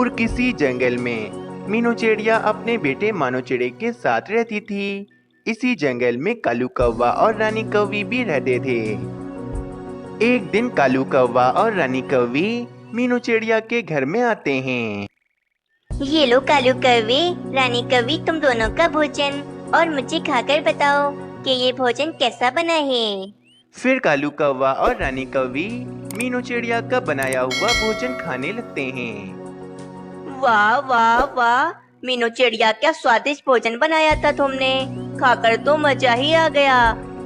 दूर किसी जंगल में मीनू चिड़िया अपने बेटे मानो चिड़े के साथ रहती थी। इसी जंगल में कालू कौवा और रानी कौवी भी रहते थे। एक दिन कालू कौवा और रानी कौवी मीनू चिड़िया के घर में आते हैं। ये लो कालू कौवे, रानी कौवी, तुम दोनों का भोजन, और मुझे खाकर बताओ कि ये भोजन कैसा बना है। फिर कालू कौवा और रानी कौवी मीनू चिड़िया का बनाया हुआ भोजन खाने लगते हैं। वाह वाह वाह, मीनू चिड़िया, क्या स्वादिष्ट भोजन बनाया था तुमने। खाकर तो मजा ही आ गया।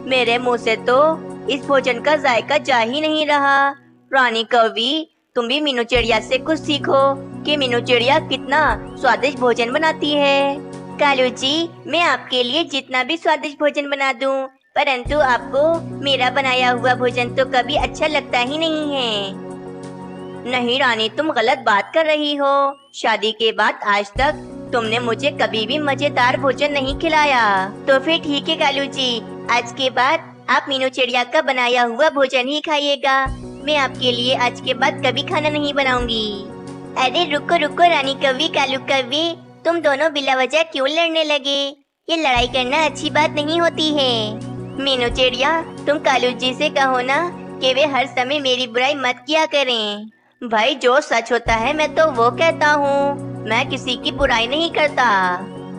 मेरे मुंह से तो इस भोजन का जायका जा ही नहीं रहा। रानी कौवी, तुम भी मीनू चिड़िया से कुछ सीखो कि मीनू चिड़िया कितना स्वादिष्ट भोजन बनाती है। कालू जी, मैं आपके लिए जितना भी स्वादिष्ट भोजन बना दूं, परंतु आपको मेरा बनाया हुआ भोजन तो कभी अच्छा लगता ही नहीं है। नहीं रानी, तुम गलत बात कर रही हो। शादी के बाद आज तक तुमने मुझे कभी भी मजेदार भोजन नहीं खिलाया। तो फिर ठीक है कालू जी, आज के बाद आप मीनू चिड़िया का बनाया हुआ भोजन ही खाइएगा। मैं आपके लिए आज के बाद कभी खाना नहीं बनाऊंगी। अरे रुको रुको रानी कौवी, कालू कौवी, तुम दोनों बिला वजह क्यों लड़ने लगे? ये लड़ाई करना अच्छी बात नहीं होती है। मीनू चिड़िया, तुम कालू जी से कहो ना कि वे हर समय मेरी बुराई मत किया करें। भाई, जो सच होता है मैं तो वो कहता हूँ, मैं किसी की बुराई नहीं करता।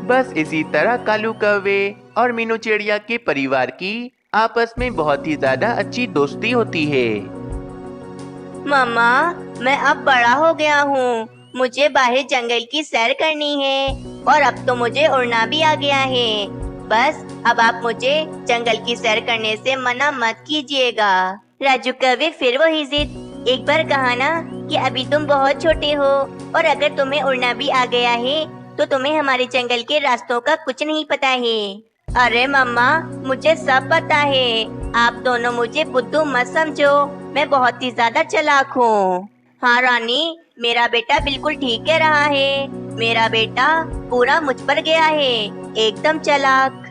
बस इसी तरह कालू कौवे और मीनू चिड़िया के परिवार की आपस में बहुत ही ज्यादा अच्छी दोस्ती होती है। मम्मा, मैं अब बड़ा हो गया हूँ, मुझे बाहर जंगल की सैर करनी है, और अब तो मुझे उड़ना भी आ गया है। बस अब आप मुझे जंगल की सैर करने से मना मत कीजिएगा। राजू कौवे, फिर वही जिद। एक बार कहा ना कि अभी तुम बहुत छोटे हो, और अगर तुम्हें उड़ना भी आ गया है तो तुम्हें हमारे जंगल के रास्तों का कुछ नहीं पता है। अरे मम्मा, मुझे सब पता है। आप दोनों मुझे बुद्धू मत समझो, मैं बहुत ही ज्यादा चालाक हूँ। हाँ रानी, मेरा बेटा बिल्कुल ठीक कह रहा है। मेरा बेटा पूरा मुझ पर गया है, एकदम चालाक।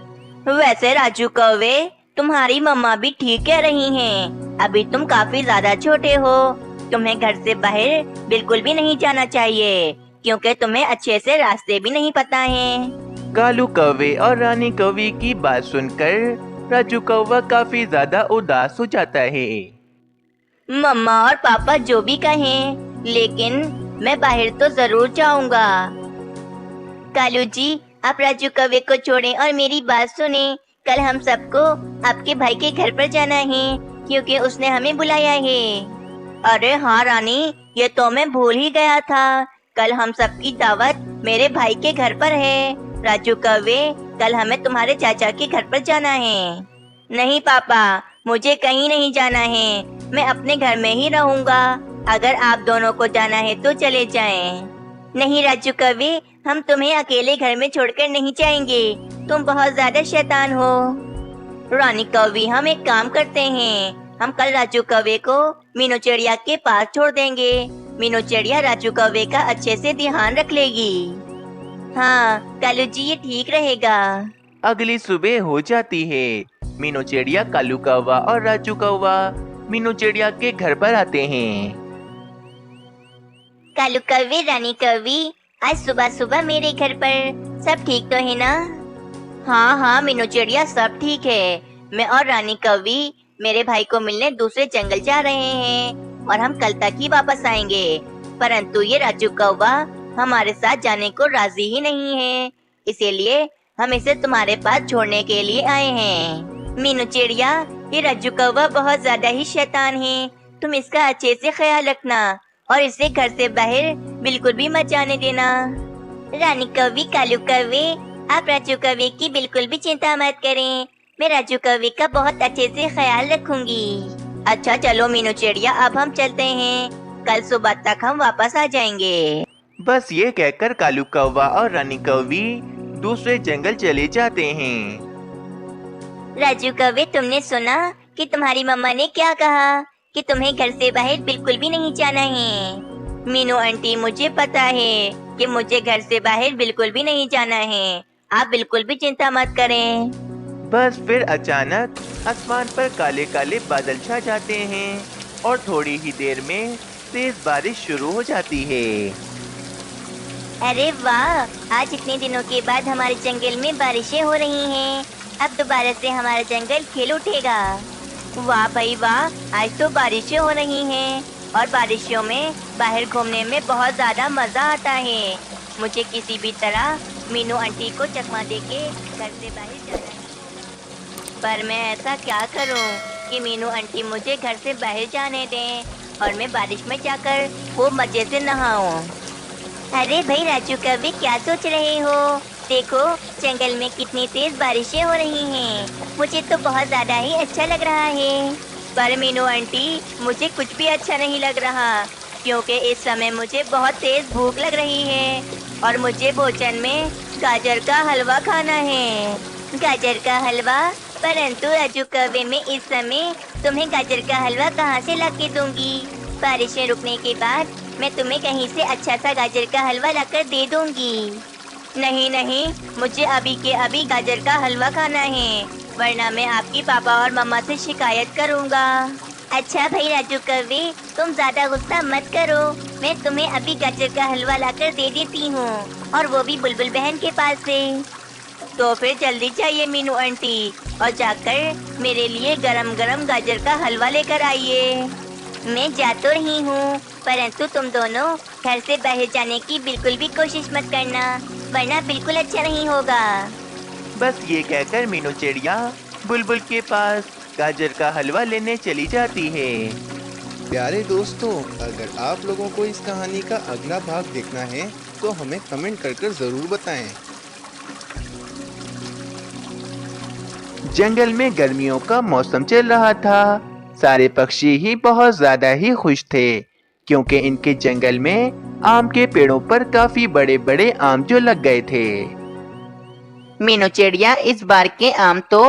वैसे राजू कौवे, तुम्हारी मम्मा भी ठीक कह रही हैं। अभी तुम काफी ज्यादा छोटे हो, तुम्हें घर से बाहर बिल्कुल भी नहीं जाना चाहिए, क्योंकि तुम्हें अच्छे से रास्ते भी नहीं पता हैं। कालू कौवे और रानी कौवी की बात सुनकर राजू कौवा काफी ज्यादा उदास हो जाता है। मम्मा और पापा जो भी कहें, लेकिन मैं बाहर तो जरूर जाऊंगा। कालू जी, आप राजू कौवे को छोड़ें और मेरी बात सुनें। कल हम सबको आपके भाई के घर पर जाना है, क्योंकि उसने हमें बुलाया है। अरे हाँ रानी, ये तो मैं भूल ही गया था। कल हम सबकी दावत मेरे भाई के घर पर है। राजू कौवे, कल हमें तुम्हारे चाचा के घर पर जाना है। नहीं पापा, मुझे कहीं नहीं जाना है, मैं अपने घर में ही रहूंगा। अगर आप दोनों को जाना है तो चले जाएं। नहीं राजू कौवे, हम तुम्हें अकेले घर में छोड़कर नहीं जाएंगे, तुम बहुत ज्यादा शैतान हो। रानी कौवी, हम एक काम करते हैं, हम कल राजू कौवे को मीनू चिड़िया के पास छोड़ देंगे। मीनू चिड़िया राजू कौवे का अच्छे से ध्यान रख लेगी। हाँ कालू जी, ये ठीक रहेगा। अगली सुबह हो जाती है। मीनू चिड़िया, कालू कौवा और राजू कौवा मीनू चिड़िया के घर पर आते हैं। कालू कौवे, रानी कौवी, आज सुबह सुबह मेरे घर पर सब ठीक तो है ना? हाँ हाँ मीनू चिड़िया, सब ठीक है। मैं और रानी कौवी मेरे भाई को मिलने दूसरे जंगल जा रहे हैं, और हम कल तक ही वापस आएंगे। परंतु ये राजू कौवा हमारे साथ जाने को राजी ही नहीं है, इसीलिए हम इसे तुम्हारे पास छोड़ने के लिए आए हैं। मीनू चिड़िया, ये राजू कौवा बहुत ज्यादा ही शैतान है, तुम इसका अच्छे से ख्याल रखना, और इसे घर से बाहर बिल्कुल भी मत जाने देना। रानी कौवी, कालू कौवे, आप राजू कौवे की बिल्कुल भी चिंता मत करें, मैं राजू कौवे का बहुत अच्छे से ख्याल रखूंगी। अच्छा चलो मीनू चिड़िया, अब हम चलते हैं, कल सुबह तक हम वापस आ जाएंगे। बस ये कहकर कालू कौवा और रानी कौवी दूसरे जंगल चले जाते हैं। राजू कौवे, तुमने सुना कि तुम्हारी मम्मा ने क्या कहा कि तुम्हें घर से बाहर बिल्कुल भी नहीं जाना है? मीनू आंटी, मुझे पता है कि मुझे घर से बाहर बिल्कुल भी नहीं जाना है, आप बिल्कुल भी चिंता मत करें। बस फिर अचानक आसमान पर काले काले बादल छा जाते हैं और थोड़ी ही देर में तेज बारिश शुरू हो जाती है। अरे वाह, आज इतने दिनों के बाद हमारे जंगल में बारिशें हो रही हैं। अब दोबारा से हमारा जंगल खिल उठेगा। वाह भाई वाह, आज तो बारिशें हो रही हैं और बारिशों में बाहर घूमने में बहुत ज़्यादा मज़ा आता है। मुझे किसी भी तरह मीनू आंटी को चकमा देके घर से बाहर जाना है। पर मैं ऐसा क्या करूं कि मीनू आंटी मुझे घर से बाहर जाने दें और मैं बारिश में जाकर खूब मज़े से नहाऊं। अरे भाई राजू कवि, क्या सोच रहे हो? देखो जंगल में कितनी तेज बारिशें हो रही हैं। मुझे तो बहुत ज़्यादा ही अच्छा लग रहा है। पर मीनू आंटी, मुझे कुछ भी अच्छा नहीं लग रहा, क्योंकि इस समय मुझे बहुत तेज भूख लग रही है और मुझे भोजन में गाजर का हलवा खाना है। गाजर का हलवा? परंतु राजू कवि, मैं इस समय तुम्हें गाजर का हलवा कहाँ से ला के दूंगी? बारिशें रुकने के बाद मैं तुम्हें कहीं से अच्छा सा गाजर का हलवा लाकर दे दूंगी। नहीं नहीं, मुझे अभी के अभी गाजर का हलवा खाना है, वरना मैं आपकी पापा और मम्मा से शिकायत करूंगा। अच्छा भाई राजू कवि, तुम ज्यादा गुस्सा मत करो, मैं तुम्हें अभी गाजर का हलवा लाकर दे देती हूँ, और वो भी बुलबुल बहन के पास से। तो फिर जल्दी चाहिए मीनू आंटी, और जाकर मेरे लिए गरम गरम गाजर का हलवा लेकर आइए। मैं जा तो रही हूँ, परंतु तुम दोनों घर से बाहर जाने की बिल्कुल भी कोशिश मत करना, वरना बिल्कुल अच्छा नहीं होगा। बस ये कहकर मीनू चिड़िया बुलबुल के पास गाजर का हलवा लेने चली जाती है। प्यारे दोस्तों, अगर आप लोगों को इस कहानी का अगला भाग देखना है तो हमें कमेंट कर ज़रूर बताएं। जंगल में गर्मियों का मौसम चल रहा था। सारे पक्षी ही बहुत ज्यादा ही खुश थे, क्योंकि इनके जंगल में आम के पेड़ों पर काफी बड़े बड़े आम जो लग गए थे। मीनू चिड़िया, इस बार के आम तो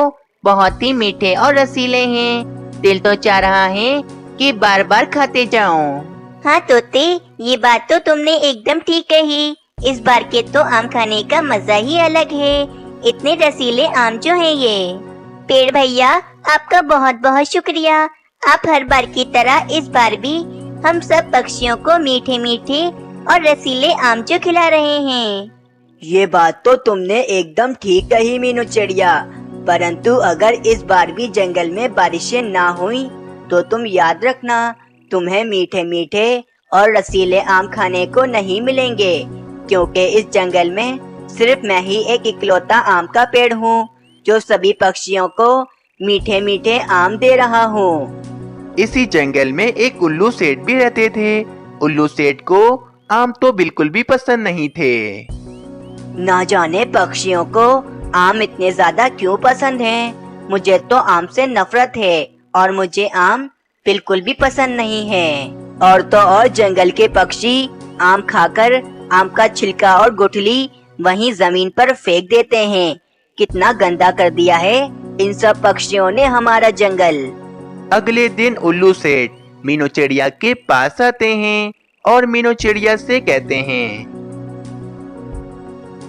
बहुत ही मीठे और रसीले हैं। दिल तो चाह रहा है कि बार बार खाते जाऊं। हाँ तोते, ये बात तो तुमने एकदम ठीक कही। इस बार के तो आम खाने का मजा ही अलग है। इतने रसीले आम जो हैं ये। पेड़ भैया, आपका बहुत बहुत शुक्रिया। आप हर बार की तरह इस बार भी हम सब पक्षियों को मीठे मीठे और रसीले आम जो खिला रहे हैं। ये बात तो तुमने एकदम ठीक कही मीनू चिड़िया, परंतु अगर इस बार भी जंगल में बारिशें ना हुई तो तुम याद रखना, तुम्हें मीठे मीठे और रसीले आम खाने को नहीं मिलेंगे, क्योंकि इस जंगल में सिर्फ मैं ही एक इकलौता आम का पेड़ हूँ जो सभी पक्षियों को मीठे मीठे आम दे रहा हूँ। इसी जंगल में एक उल्लू सेठ भी रहते थे। उल्लू सेठ को आम तो बिल्कुल भी पसंद नहीं थे। ना जाने पक्षियों को आम इतने ज्यादा क्यों पसंद हैं। मुझे तो आम से नफरत है और मुझे आम बिल्कुल भी पसंद नहीं है। और तो और जंगल के पक्षी आम खाकर आम का छिलका और गुठली वहीं जमीन पर फेंक देते हैं। कितना गंदा कर दिया है इन सब पक्षियों ने हमारा जंगल। अगले दिन उल्लू सेठ मीनू चिड़िया के पास आते हैं और मीनू चिड़िया से कहते हैं,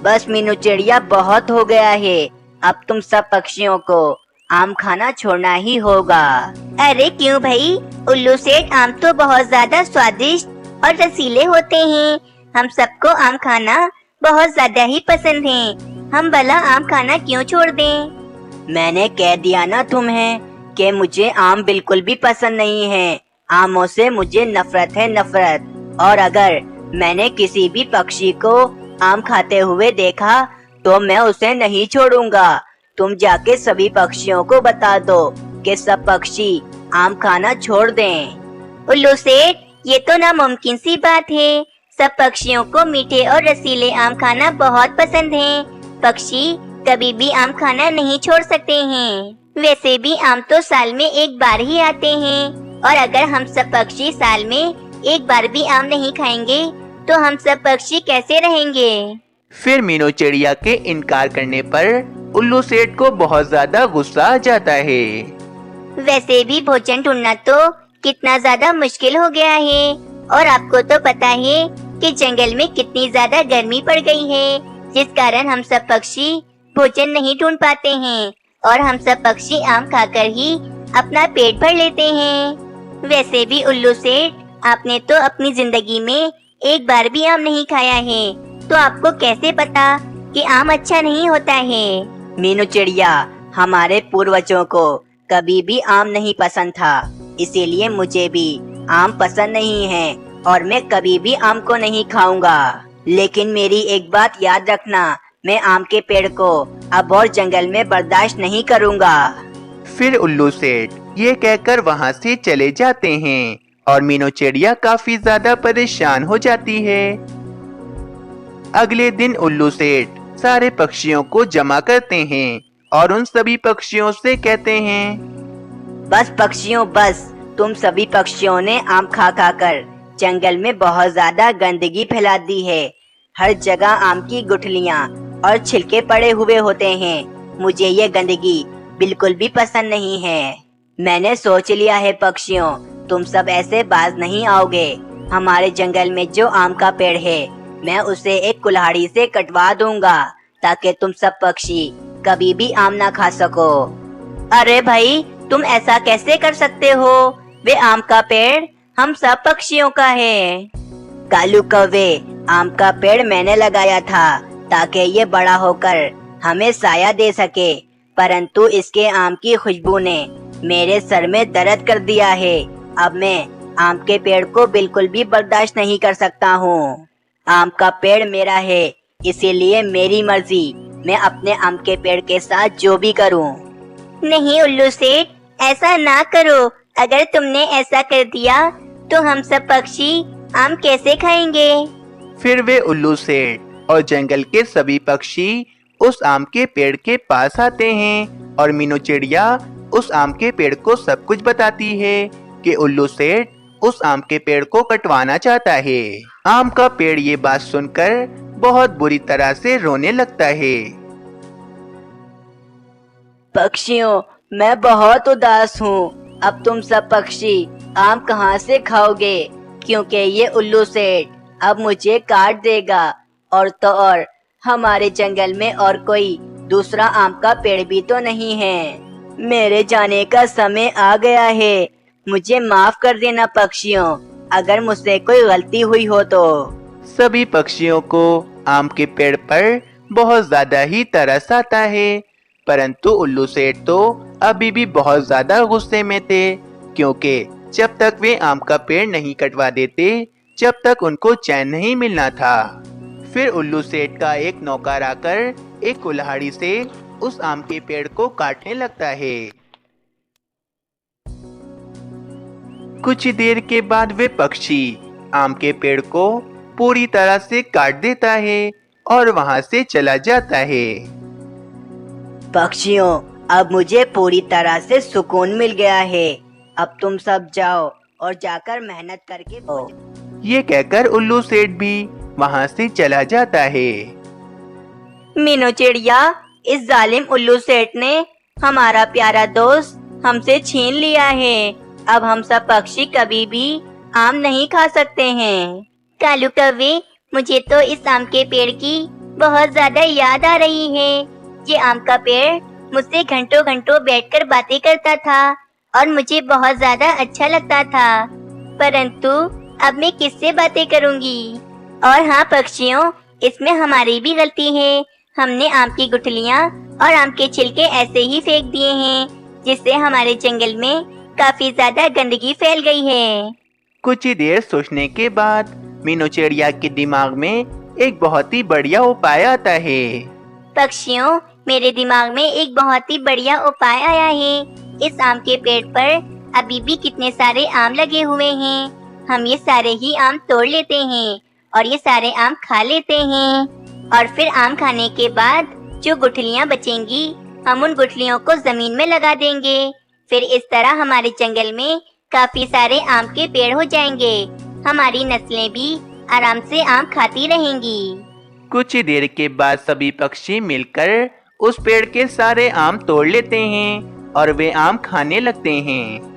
बस मीनू चिड़िया, बहुत हो गया है। अब तुम सब पक्षियों को आम खाना छोड़ना ही होगा। अरे क्यों भाई, उल्लू सेठ, आम तो बहुत ज्यादा स्वादिष्ट और रसीले होते हैं। हम सबको आम खाना बहुत ज्यादा ही पसंद है। हम भला आम खाना क्यों छोड़ दें? मैंने कह दिया ना तुम्हें कि मुझे आम बिल्कुल भी पसंद नहीं है। आमों से मुझे नफरत है, नफरत। और अगर मैंने किसी भी पक्षी को आम खाते हुए देखा तो मैं उसे नहीं छोड़ूंगा। तुम जाके सभी पक्षियों को बता दो कि सब पक्षी आम खाना छोड़ दें। उल्लू सेठ, ये तो नामुमकिन सी बात है। सब पक्षियों को मीठे और रसीले आम खाना बहुत पसंद है। पक्षी कभी भी आम खाना नहीं छोड़ सकते हैं। वैसे भी आम तो साल में एक बार ही आते हैं, और अगर हम सब पक्षी साल में एक बार भी आम नहीं खाएंगे तो हम सब पक्षी कैसे रहेंगे? फिर मीनू चिड़िया के इनकार करने पर उल्लू सेठ को बहुत ज्यादा गुस्सा आ जाता है। वैसे भी भोजन ढूंढना तो कितना ज्यादा मुश्किल हो गया है, और आपको तो पता है कि जंगल में कितनी ज्यादा गर्मी पड़ गई है, जिस कारण हम सब पक्षी भोजन नहीं ढूंढ पाते हैं, और हम सब पक्षी आम खाकर ही अपना पेट भर लेते हैं। वैसे भी उल्लू सेठ, आपने तो अपनी जिंदगी में एक बार भी आम नहीं खाया है, तो आपको कैसे पता कि आम अच्छा नहीं होता है? मीनू चिड़िया, हमारे पूर्वजों को कभी भी आम नहीं पसंद था, इसीलिए मुझे भी आम पसंद नहीं है और मैं कभी भी आम को नहीं खाऊंगा। लेकिन मेरी एक बात याद रखना, मैं आम के पेड़ को अब और जंगल में बर्दाश्त नहीं करूंगा। फिर उल्लू सेठ ये कहकर वहाँ से चले जाते हैं और मीनू चिड़िया काफी ज्यादा परेशान हो जाती है। अगले दिन उल्लू सेठ सारे पक्षियों को जमा करते हैं और उन सभी पक्षियों से कहते हैं, बस पक्षियों बस, तुम सभी पक्षियों ने आम खा खा कर जंगल में बहुत ज्यादा गंदगी फैला दी है। हर जगह आम की गुठलियाँ और छिलके पड़े हुए होते हैं। मुझे ये गंदगी बिल्कुल भी पसंद नहीं है। मैंने सोच लिया है पक्षियों, तुम सब ऐसे बाज नहीं आओगे। हमारे जंगल में जो आम का पेड़ है, मैं उसे एक कुल्हाड़ी से कटवा दूंगा ताकि तुम सब पक्षी कभी भी आम ना खा सको। अरे भाई, तुम ऐसा कैसे कर सकते हो? वे आम का पेड़ हम सब पक्षियों का है। कालू कौवे, आम का पेड़ मैंने लगाया था ताकि ये बड़ा होकर हमें साया दे सके, परंतु इसके आम की खुशबू ने मेरे सर में दर्द कर दिया है। अब मैं आम के पेड़ को बिल्कुल भी बर्दाश्त नहीं कर सकता हूँ। आम का पेड़ मेरा है, इसीलिए मेरी मर्जी, मैं अपने आम के पेड़ के साथ जो भी करूँ। नहीं उल्लू सेठ, ऐसा ना करो। अगर तुमने ऐसा कर दिया तो हम सब पक्षी आम कैसे खाएंगे? फिर वे उल्लू सेठ और जंगल के सभी पक्षी उस आम के पेड़ के पास आते हैं और मीनू चिड़िया उस आम के पेड़ को सब कुछ बताती है कि उल्लू सेठ उस आम के पेड़ को कटवाना चाहता है। आम का पेड़ ये बात सुनकर बहुत बुरी तरह से रोने लगता है। पक्षियों, मैं बहुत उदास हूँ। अब तुम सब पक्षी आम कहाँ से खाओगे, क्योंकि ये उल्लू सेठ अब मुझे काट देगा। और तो और हमारे जंगल में और कोई दूसरा आम का पेड़ भी तो नहीं है। मेरे जाने का समय आ गया है। मुझे माफ कर देना पक्षियों, अगर मुझसे कोई गलती हुई हो तो। सभी पक्षियों को आम के पेड़ पर बहुत ज्यादा ही तरस आता है, परंतु उल्लू सेठ तो अभी भी बहुत ज्यादा गुस्से में थे, क्योंकि जब तक वे आम का पेड़ नहीं कटवा देते जब तक उनको चैन नहीं मिलना था। फिर उल्लू सेठ का एक नौकर आकर एक कुल्हाड़ी से उस आम के पेड़ को काटने लगता है। कुछ देर के बाद वे पक्षी आम के पेड़ को पूरी तरह से काट देता है और वहां से चला जाता है। पक्षियों, अब मुझे पूरी तरह से सुकून मिल गया है। अब तुम सब जाओ और जाकर मेहनत करके ये कहकर उल्लू सेठ भी वहां से चला जाता है। मीनू चिड़िया, इस जालिम उल्लू सेठ ने हमारा प्यारा दोस्त हमसे छीन लिया है। अब हम सब पक्षी कभी भी आम नहीं खा सकते हैं। कालू कौवे, मुझे तो इस आम के पेड़ की बहुत ज्यादा याद आ रही है। ये आम का पेड़ मुझसे घंटों घंटों बैठकर बातें करता था और मुझे बहुत ज्यादा अच्छा लगता था, परंतु अब मैं किससे बातें करूंगी? और हाँ पक्षियों, इसमें हमारी भी गलती है। हमने आम की गुठलियाँ और आम के छिलके ऐसे ही फेंक दिए हैं, जिससे हमारे जंगल में काफी ज्यादा गंदगी फैल गई है। कुछ ही देर सोचने के बाद मीनू चिड़िया के दिमाग में एक बहुत ही बढ़िया उपाय आता है। पक्षियों, मेरे दिमाग में एक बहुत ही बढ़िया उपाय आया है। इस आम के पेड़ पर अभी भी कितने सारे आम लगे हुए हैं। हम ये सारे ही आम तोड़ लेते हैं और ये सारे आम खा लेते हैं, और फिर आम खाने के बाद जो गुठलियाँ बचेंगी हम उन गुठलियों को जमीन में लगा देंगे। फिर इस तरह हमारे जंगल में काफी सारे आम के पेड़ हो जाएंगे। हमारी नस्लें भी आराम से आम खाती रहेंगी। कुछ ही देर के बाद सभी पक्षी मिलकर उस पेड़ के सारे आम तोड़ लेते हैं और वे आम खाने लगते हैं।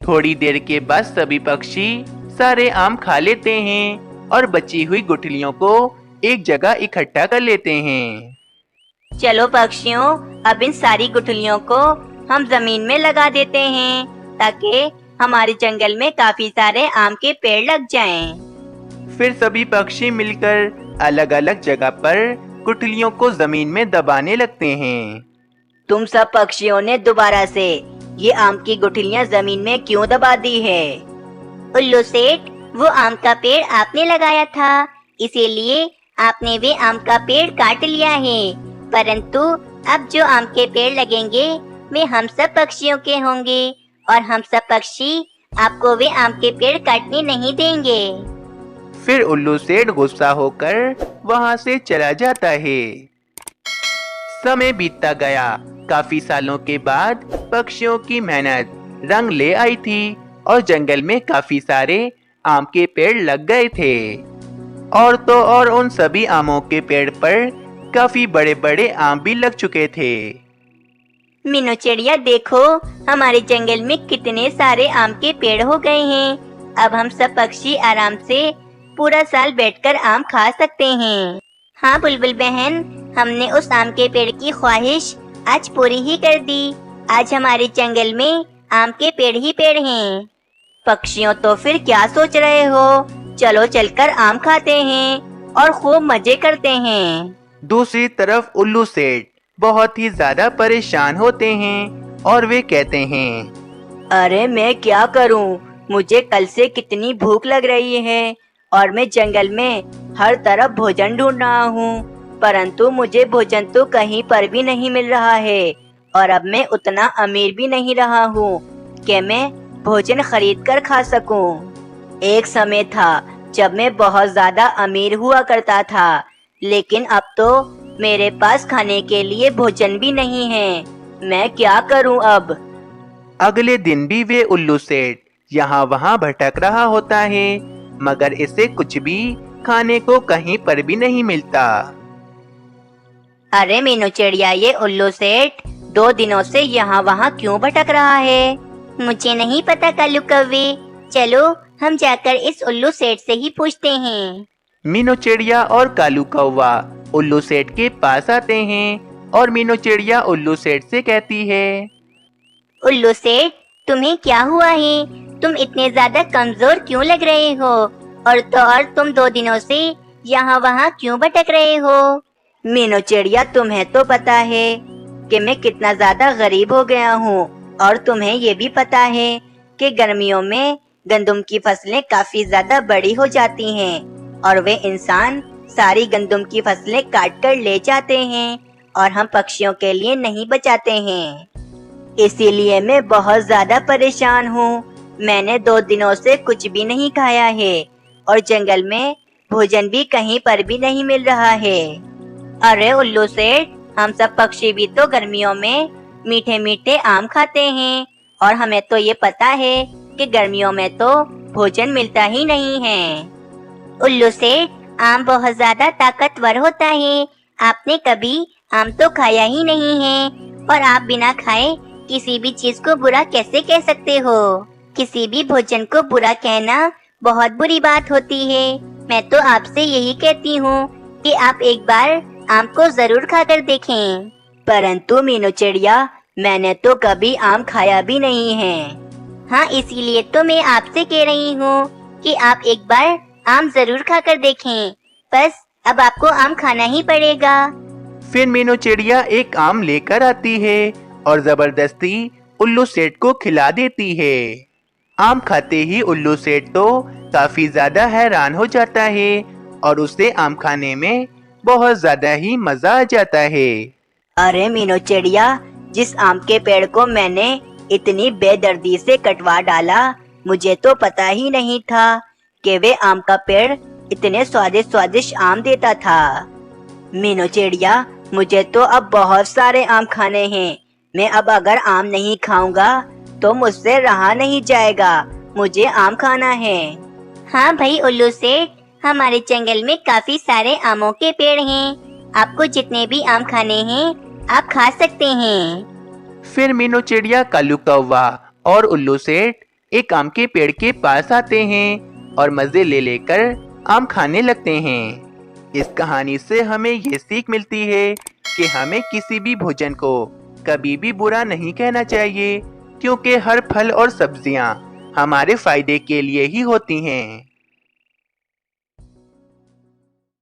थोड़ी देर के बाद सभी पक्षी सारे आम खा लेते हैं और बची हुई गुठलियों को एक जगह इकट्ठा कर लेते हैं। चलो पक्षियों, अब इन सारी गुठलियों को हम जमीन में लगा देते हैं ताकि हमारे जंगल में काफी सारे आम के पेड़ लग जाएं। फिर सभी पक्षी मिलकर अलग अलग जगह पर गुठलियों को जमीन में दबाने लगते हैं। तुम सब पक्षियों ने दोबारा से ये आम की गुठलियाँ जमीन में क्यों दबा दी है? उल्लू सेठ, वो आम का पेड़ आपने लगाया था, इसीलिए आपने वे आम का पेड़ काट लिया है। परंतु अब जो आम के पेड़ लगेंगे वे हम सब पक्षियों के होंगे और हम सब पक्षी आपको वे आम के पेड़ काटने नहीं देंगे। फिर उल्लू सेठ गुस्सा होकर वहाँ से चला जाता है। समय बीतता गया। काफी सालों के बाद पक्षियों की मेहनत रंग ले आई थी और जंगल में काफी सारे आम के पेड़ लग गए थे। और तो और उन सभी आमों के पेड़ पर काफी बड़े बड़े आम भी लग चुके थे। मीनू चिड़िया, देखो हमारे जंगल में कितने सारे आम के पेड़ हो गए हैं। अब हम सब पक्षी आराम से पूरा साल बैठकर आम खा सकते हैं। हाँ बुलबुल बहन, हमने उस आम के पेड़ की ख्वाहिश आज पूरी ही कर दी। आज हमारे जंगल में आम के पेड़ ही पेड़ हैं। पक्षियों, तो फिर क्या सोच रहे हो? चलो चलकर आम खाते हैं और खूब मजे करते हैं। दूसरी तरफ उल्लू सेठ बहुत ही ज्यादा परेशान होते हैं और वे कहते हैं, अरे मैं क्या करूं? मुझे कल से कितनी भूख लग रही है और मैं जंगल में हर तरफ भोजन ढूंढ रहा हूँ, परंतु मुझे भोजन तो कहीं पर भी नहीं मिल रहा है। और अब मैं उतना अमीर भी नहीं रहा हूँ कि मैं भोजन खरीद कर खा सकूं। एक समय था जब मैं बहुत ज्यादा अमीर हुआ करता था, लेकिन अब तो मेरे पास खाने के लिए भोजन भी नहीं है। मैं क्या करूं अब? अगले दिन भी वे उल्लू सेठ यहाँ वहाँ भटक रहा होता है, मगर इसे कुछ भी खाने को कहीं पर भी नहीं मिलता। अरे मीनू चिड़िया, ये उल्लू सेठ 2 दिनों से यहाँ वहाँ क्यों भटक रहा है? मुझे नहीं पता कालू कौवे। चलो हम जाकर इस उल्लू सेठ से ही पूछते हैं। मीनू चिड़िया और कालू कौवा उल्लू सेठ के पास आते हैं और मीनू चिड़िया उल्लू सेठ से कहती है, उल्लू सेठ, तुम्हें क्या हुआ है? तुम इतने ज्यादा कमजोर क्यों लग रहे हो? और तो और तुम 2 दिनों से यहाँ वहाँ क्यों भटक रहे हो? मीनू चिड़िया, तुम्हें तो पता है कि मैं कितना ज्यादा गरीब हो गया हूँ, और तुम्हें ये भी पता है कि गर्मियों में गंदम की फसलें काफी ज्यादा बड़ी हो जाती हैं और वे इंसान सारी गंदम की फसलें काट कर ले जाते हैं और हम पक्षियों के लिए नहीं बचाते हैं। इसीलिए मैं बहुत ज्यादा परेशान हूँ। मैंने 2 दिनों से कुछ भी नहीं खाया है और जंगल में भोजन भी कहीं पर भी नहीं मिल रहा है। अरे उल्लू सेठ, हम सब पक्षी भी तो गर्मियों में मीठे मीठे आम खाते हैं और हमें तो ये पता है कि गर्मियों में तो भोजन मिलता ही नहीं है। उल्लू सेठ, आम बहुत ज्यादा ताकतवर होता है। आपने कभी आम तो खाया ही नहीं है और आप बिना खाए किसी भी चीज को बुरा कैसे कह सकते हो? किसी भी भोजन को बुरा कहना बहुत बुरी बात होती है। मैं तो आपसे यही कहती हूँ कि आप एक बार आम को जरूर खाकर देखें। परंतु मीनू चिड़िया, मैंने तो कभी आम खाया भी नहीं है। हाँ, इसीलिए तो मैं आपसे कह रही हूँ कि आप एक बार आम जरूर खाकर देखें। बस अब आपको आम खाना ही पड़ेगा। फिर मीनू चिड़िया एक आम लेकर आती है और जबरदस्ती उल्लू सेठ को खिला देती है। आम खाते ही उल्लू सेठ तो काफी ज्यादा हैरान हो जाता है और उसे आम खाने में बहुत ज्यादा ही मजा आ जाता है। अरे मीनू चिड़िया, जिस आम के पेड़ को मैंने इतनी बेदर्दी से कटवा डाला, मुझे तो पता ही नहीं था कि वे आम का पेड़ इतने स्वादिष्ट स्वादिष्ट आम देता था। मीनू चिड़िया, मुझे तो अब बहुत सारे आम खाने हैं। मैं अब अगर आम नहीं खाऊंगा तो मुझसे रहा नहीं जाएगा। मुझे आम खाना है। हाँ भाई उल्लू सेठ, हमारे जंगल में काफी सारे आमों के पेड़ हैं। आपको जितने भी आम खाने हैं आप खा सकते हैं। फिर मीनू चिड़िया, कालू कौवा और उल्लू सेठ एक आम के पेड़ के पास आते हैं और मजे ले लेकर आम खाने लगते हैं। इस कहानी से हमें ये सीख मिलती है कि हमें किसी भी भोजन को कभी भी बुरा नहीं कहना चाहिए, क्योंकि हर फल और सब्जियां हमारे फायदे के लिए ही होती हैं।